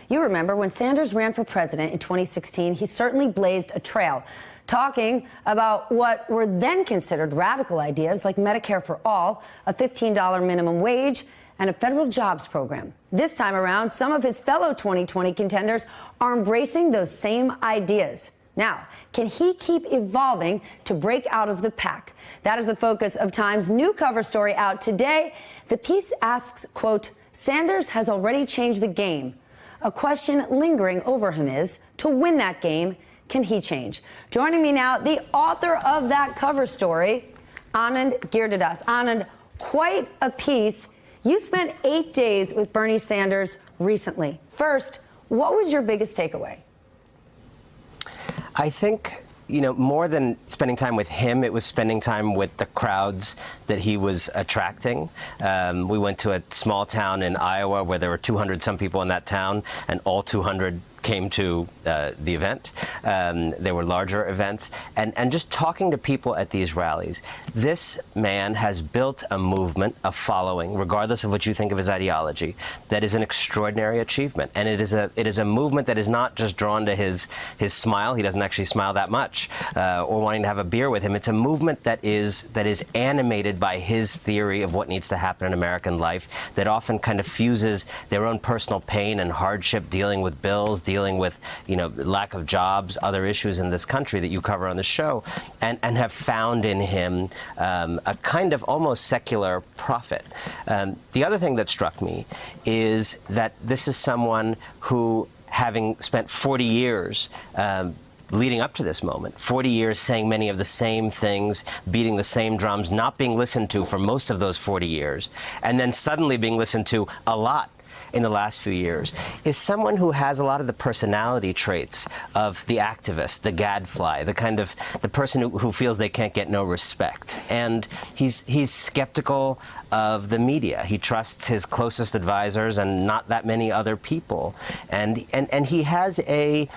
You remember when Sanders ran for president in 2016, he certainly blazed a trail, talking about what were then considered radical ideas like Medicare for all, a $15 minimum wage, and a federal jobs program. This time around, some of his fellow 2020 contenders are embracing those same ideas. Now, can he keep evolving to break out of the pack? That is the focus of Time's new cover story out today. The piece asks, quote, Sanders has already changed the game. A question lingering over him is, to win that game, can he change? Joining me now, the author of that cover story, Anand Giridharadas. Anand, quite a piece. You spent 8 days with Bernie Sanders recently. First, what was your biggest takeaway? I think, more than spending time with him, it was spending time with the crowds that he was attracting. We went to a small town in Iowa where there were 200 some people in that town, and all 200 came to the event. There were larger events. And just talking to people at these rallies, this man has built a movement, a following, regardless of what you think of his ideology, that is an extraordinary achievement. And it is a movement that is not just drawn to his smile. He doesn't actually smile that much, or wanting to have a beer with him. It's a movement that is animated by his theory of what needs to happen in American life, that often kind of fuses their own personal pain and hardship, dealing with bills, dealing with, lack of jobs, other issues in this country that you cover on the show, and have found in him a kind of almost secular prophet. The other thing that struck me is that this is someone who, having spent 40 years leading up to this moment, 40 years saying many of the same things, beating the same drums, not being listened to for most of those 40 years, and then suddenly being listened to a lot in the last few years, is someone who has a lot of the personality traits of the activist, the gadfly, the person who feels they can't get no respect. And he's skeptical of the media. He trusts his closest advisors and not that many other people. And he has a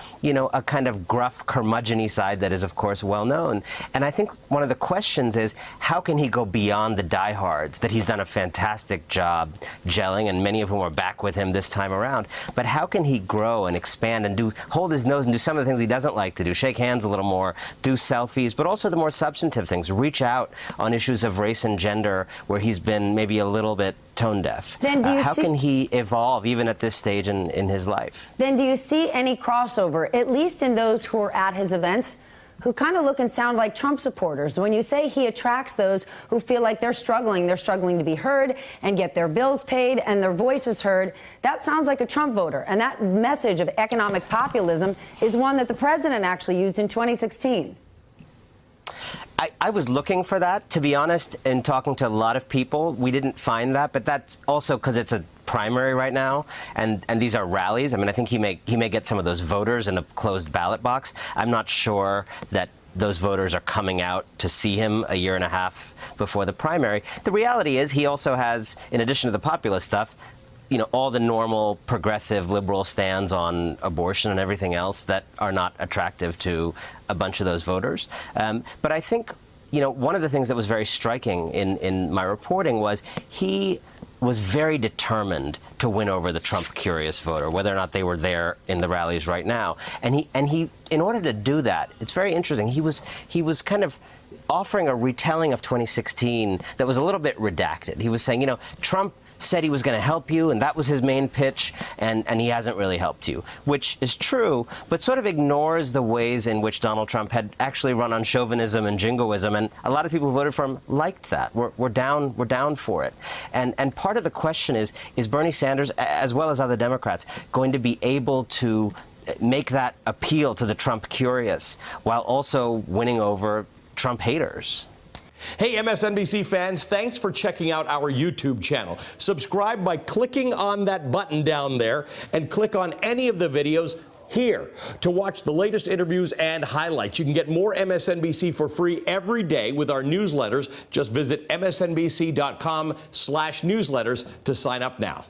kind of gruff, curmudgeon-y side that is, of course, well known. And I think one of the questions is, how can he go beyond the diehards that he's done a fantastic job gelling, and many of whom are back with him this time around? But how can he grow and expand and hold his nose and do some of the things he doesn't like to do, shake hands a little more, do selfies, but also the more substantive things, reach out on issues of race and gender where he's been maybe a little bit tone deaf? Then how can he evolve even at this stage in his life? Then do you see any crossover, at least in those who are at his events, who kind of look and sound like Trump supporters? When you say he attracts those who feel like they're struggling to be heard and get their bills paid and their voices heard, that sounds like a Trump voter. And that message of economic populism is one that the president actually used in 2016. I was looking for that, to be honest, in talking to a lot of people. We didn't find that, but that's also because it's a primary right now, and these are rallies. I mean, I think he may get some of those voters in a closed ballot box. I'm not sure that those voters are coming out to see him a year and a half before the primary. The reality is he also has, in addition to the populist stuff, all the normal progressive liberal stands on abortion and everything else that are not attractive to a bunch of those voters. But I think, one of the things that was very striking in my reporting was he was very determined to win over the Trump curious voter, whether or not they were there in the rallies right now. And he, in order to do that, it's very interesting. He was kind of offering a retelling of 2016 that was a little bit redacted. He was saying, Trump said he was going to help you, and that was his main pitch, and he hasn't really helped you, which is true, but sort of ignores the ways in which Donald Trump had actually run on chauvinism and jingoism, and a lot of people who voted for him liked that. We're down for it. And part of the question is Bernie Sanders, as well as other Democrats, going to be able to make that appeal to the Trump curious while also winning over Trump haters? Hey, MSNBC fans, thanks for checking out our YouTube channel. Subscribe by clicking on that button down there and click on any of the videos here to watch the latest interviews and highlights. You can get more MSNBC for free every day with our newsletters. Just visit msnbc.com/newsletters to sign up now.